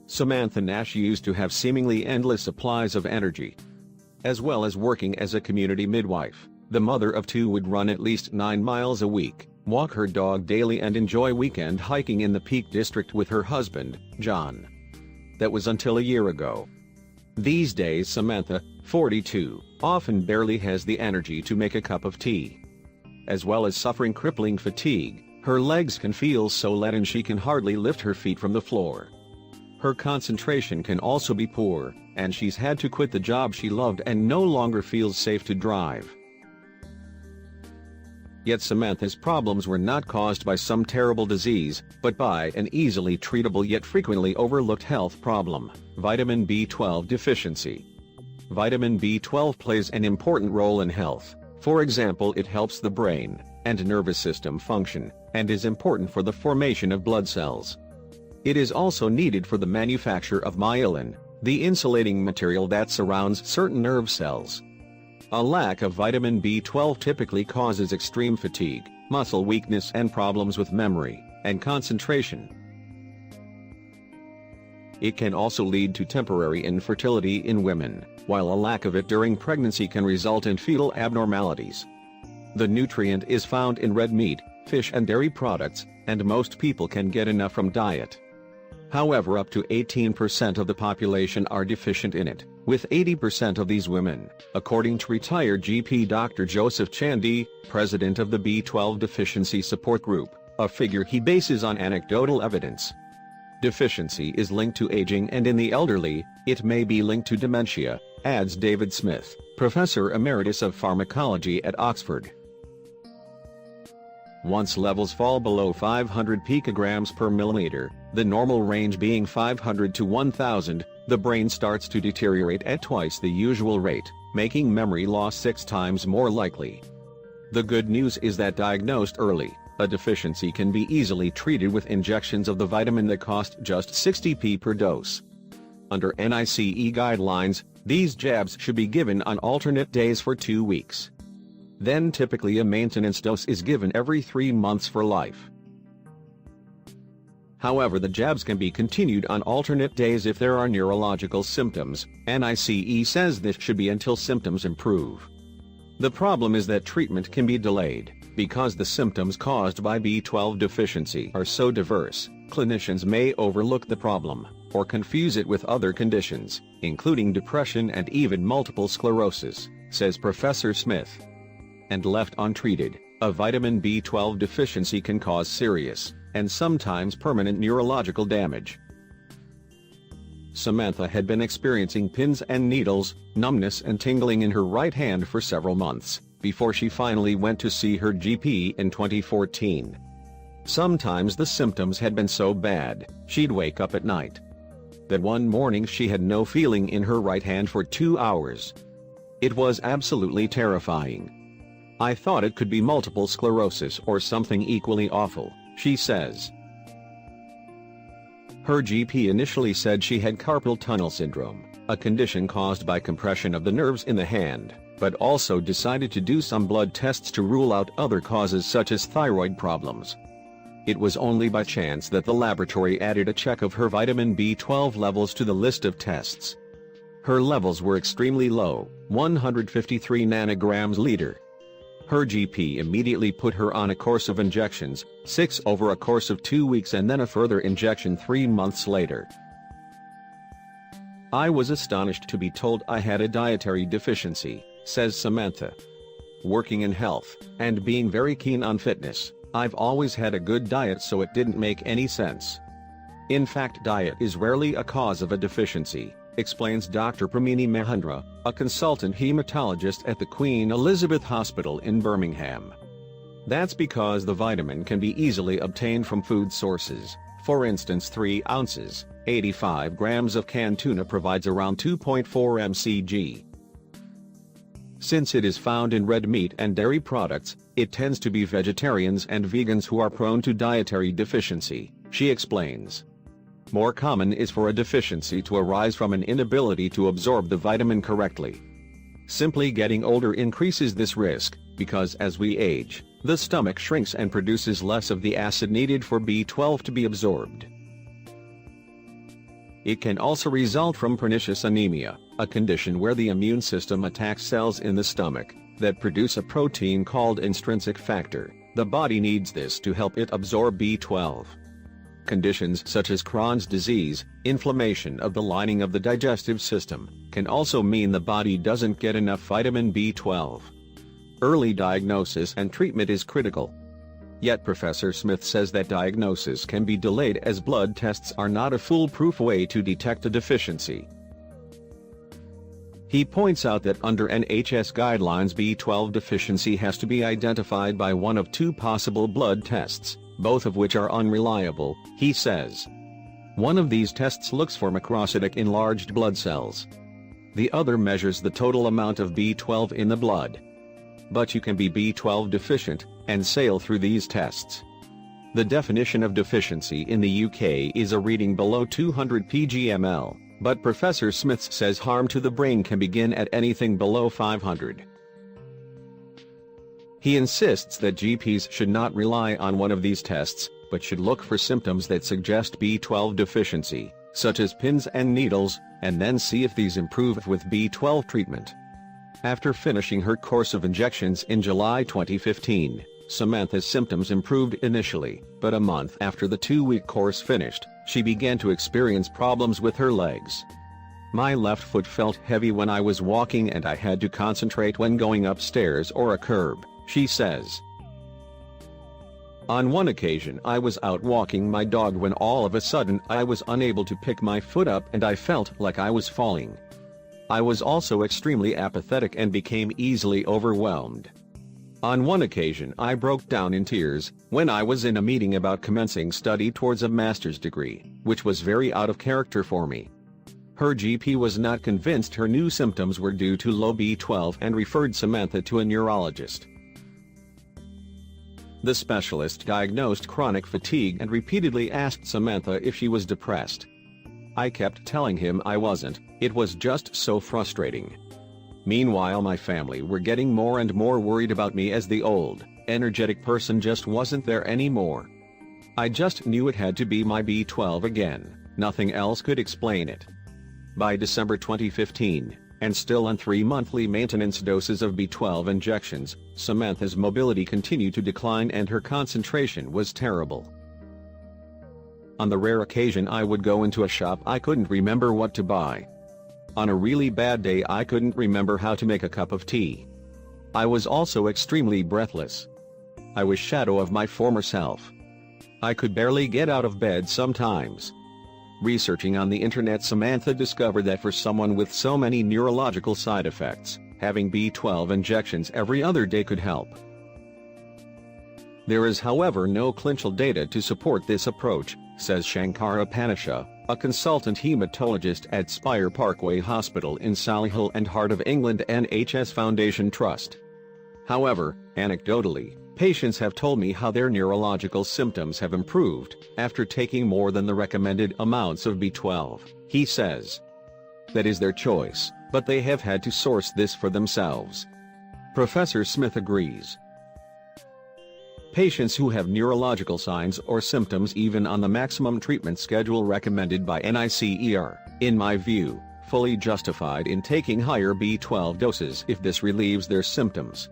Samantha Nash used to have seemingly endless supplies of energy. As well as working as a community midwife, the mother of two would run at least 9 miles a week, walk her dog daily and enjoy weekend hiking in the Peak District with her husband, John. That was until a year ago. These days Samantha, 42, often barely has the energy to make a cup of tea. As well as suffering crippling fatigue, her legs can feel so leaden she can hardly lift her feet from the floor. Her concentration can also be poor, and she's had to quit the job she loved and no longer feels safe to drive. Yet Samantha's problems were not caused by some terrible disease, but by an easily treatable yet frequently overlooked health problem: vitamin B12 deficiency. Vitamin B12 plays an important role in health. For example, it helps the brain and nervous system function, and is important for the formation of blood cells. It is also needed for the manufacture of myelin, the insulating material that surrounds certain nerve cells. A lack of vitamin B12 typically causes extreme fatigue, muscle weakness and problems with memory and concentration. It can also lead to temporary infertility in women, while a lack of it during pregnancy can result in fetal abnormalities. The nutrient is found in red meat, fish and dairy products, and most people can get enough from diet. However, up to 18% of the population are deficient in it, with 80% of these women, according to retired GP Dr. Joseph Chandy, president of the B12 Deficiency Support Group, a figure he bases on anecdotal evidence. Deficiency is linked to aging, and in the elderly, it may be linked to dementia, adds David Smith, professor emeritus of pharmacology at Oxford. Once levels fall below 500 picograms per milliliter, the normal range being 500 to 1000, the brain starts to deteriorate at twice the usual rate, making memory loss 6 times more likely. The good news is that diagnosed early, a deficiency can be easily treated with injections of the vitamin that cost just 60p per dose. Under NICE guidelines, these jabs should be given on alternate days for 2 weeks. Then typically a maintenance dose is given every 3 months for life. However, the jabs can be continued on alternate days if there are neurological symptoms. NICE says this should be until symptoms improve. The problem is that treatment can be delayed, because the symptoms caused by B12 deficiency are so diverse, clinicians may overlook the problem, or confuse it with other conditions, including depression and even multiple sclerosis, says Professor Smith. And left untreated, a vitamin B12 deficiency can cause serious, and sometimes permanent neurological damage. Samantha had been experiencing pins and needles, numbness and tingling in her right hand for several months, before she finally went to see her GP in 2014. Sometimes the symptoms had been so bad, she'd wake up at night. That one morning she had no feeling in her right hand for 2 hours. It was absolutely terrifying. I thought it could be multiple sclerosis or something equally awful, she says. Her GP initially said she had carpal tunnel syndrome, a condition caused by compression of the nerves in the hand, but also decided to do some blood tests to rule out other causes such as thyroid problems. It was only by chance that the laboratory added a check of her vitamin B12 levels to the list of tests. Her levels were extremely low, 153 nanograms liter. Her GP immediately put her on a course of injections, 6 over a course of 2 weeks and then a further injection 3 months later. I was astonished to be told I had a dietary deficiency, says Samantha. Working in health, and being very keen on fitness, I've always had a good diet, so it didn't make any sense. In fact, diet is rarely a cause of a deficiency, explains Dr. Pramini Mahendra, a consultant hematologist at the Queen Elizabeth Hospital in Birmingham. That's because the vitamin can be easily obtained from food sources. For instance, 3 ounces, 85 grams of canned tuna provides around 2.4 mcg. Since it is found in red meat and dairy products, it tends to be vegetarians and vegans who are prone to dietary deficiency, she explains. More common is for a deficiency to arise from an inability to absorb the vitamin correctly. Simply getting older increases this risk, because as we age, the stomach shrinks and produces less of the acid needed for B12 to be absorbed. It can also result from pernicious anemia, a condition where the immune system attacks cells in the stomach that produce a protein called intrinsic factor. The body needs this to help it absorb B12. Conditions such as Crohn's disease, inflammation of the lining of the digestive system, can also mean the body doesn't get enough vitamin B12. Early diagnosis and treatment is critical. Yet Professor Smith says that diagnosis can be delayed as blood tests are not a foolproof way to detect a deficiency. He points out that under NHS guidelines B12 deficiency has to be identified by one of two possible blood tests, both of which are unreliable, he says. One of these tests looks for macrocytic enlarged blood cells. The other measures the total amount of B12 in the blood. But you can be B12 deficient and sail through these tests. The definition of deficiency in the UK is a reading below 200 pg/ml, but Professor Smith says harm to the brain can begin at anything below 500. He insists that GPs should not rely on one of these tests, but should look for symptoms that suggest B12 deficiency, such as pins and needles, and then see if these improve with B12 treatment. After finishing her course of injections in July 2015, Samantha's symptoms improved initially, but a month after the 2-week course finished, she began to experience problems with her legs. My left foot felt heavy when I was walking and I had to concentrate when going upstairs or a curb, she says. On one occasion I was out walking my dog when all of a sudden I was unable to pick my foot up and I felt like I was falling. I was also extremely apathetic and became easily overwhelmed. On one occasion I broke down in tears when I was in a meeting about commencing study towards a master's degree, which was very out of character for me. Her GP was not convinced her new symptoms were due to low B12 and referred Samantha to a neurologist. The specialist diagnosed chronic fatigue and repeatedly asked Samantha if she was depressed. I kept telling him I wasn't, it was just so frustrating. Meanwhile my family were getting more and more worried about me as the old, energetic person just wasn't there anymore. I just knew it had to be my B12 again, nothing else could explain it. By December 2015, and still on 3 monthly maintenance doses of B12 injections, Samantha's mobility continued to decline and her concentration was terrible. On the rare occasion I would go into a shop I couldn't remember what to buy. On a really bad day I couldn't remember how to make a cup of tea. I was also extremely breathless. I was shadow of my former self. I could barely get out of bed sometimes. Researching on the internet, Samantha discovered that for someone with so many neurological side effects, having B12 injections every other day could help. There is however no clinical data to support this approach, says Shankara Panisha, a consultant hematologist at Spire Parkway Hospital in Solihull and Heart of England NHS Foundation Trust. However, anecdotally, patients have told me how their neurological symptoms have improved after taking more than the recommended amounts of B12, he says. That is their choice, but they have had to source this for themselves. Professor Smith agrees. Patients who have neurological signs or symptoms even on the maximum treatment schedule recommended by NICE are, in my view, fully justified in taking higher B12 doses if this relieves their symptoms.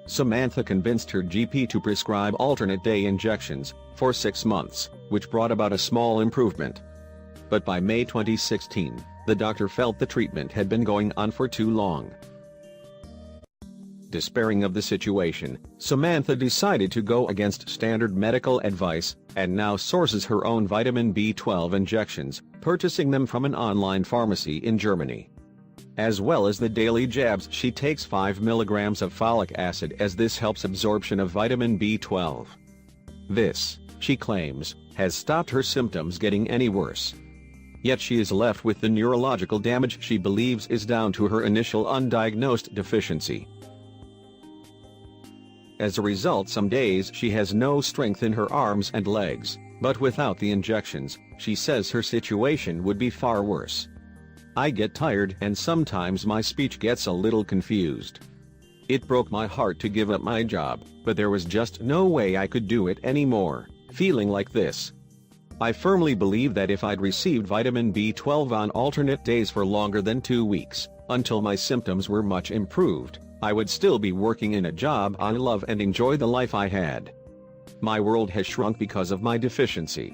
Samantha convinced her GP to prescribe alternate day injections for 6 months, which brought about a small improvement. But by May 2016, the doctor felt the treatment had been going on for too long. Despairing of the situation, Samantha decided to go against standard medical advice, and now sources her own vitamin B12 injections, purchasing them from an online pharmacy in Germany. As well as the daily jabs, she takes 5 mg of folic acid as this helps absorption of vitamin B12. This, she claims, has stopped her symptoms getting any worse. Yet she is left with the neurological damage she believes is down to her initial undiagnosed deficiency. As a result, some days she has no strength in her arms and legs, but without the injections, she says her situation would be far worse. I get tired and sometimes my speech gets a little confused. It broke my heart to give up my job, but there was just no way I could do it anymore, feeling like this. I firmly believe that if I'd received vitamin B12 on alternate days for longer than 2 weeks, until my symptoms were much improved, I would still be working in a job I love and enjoy the life I had. My world has shrunk because of my deficiency.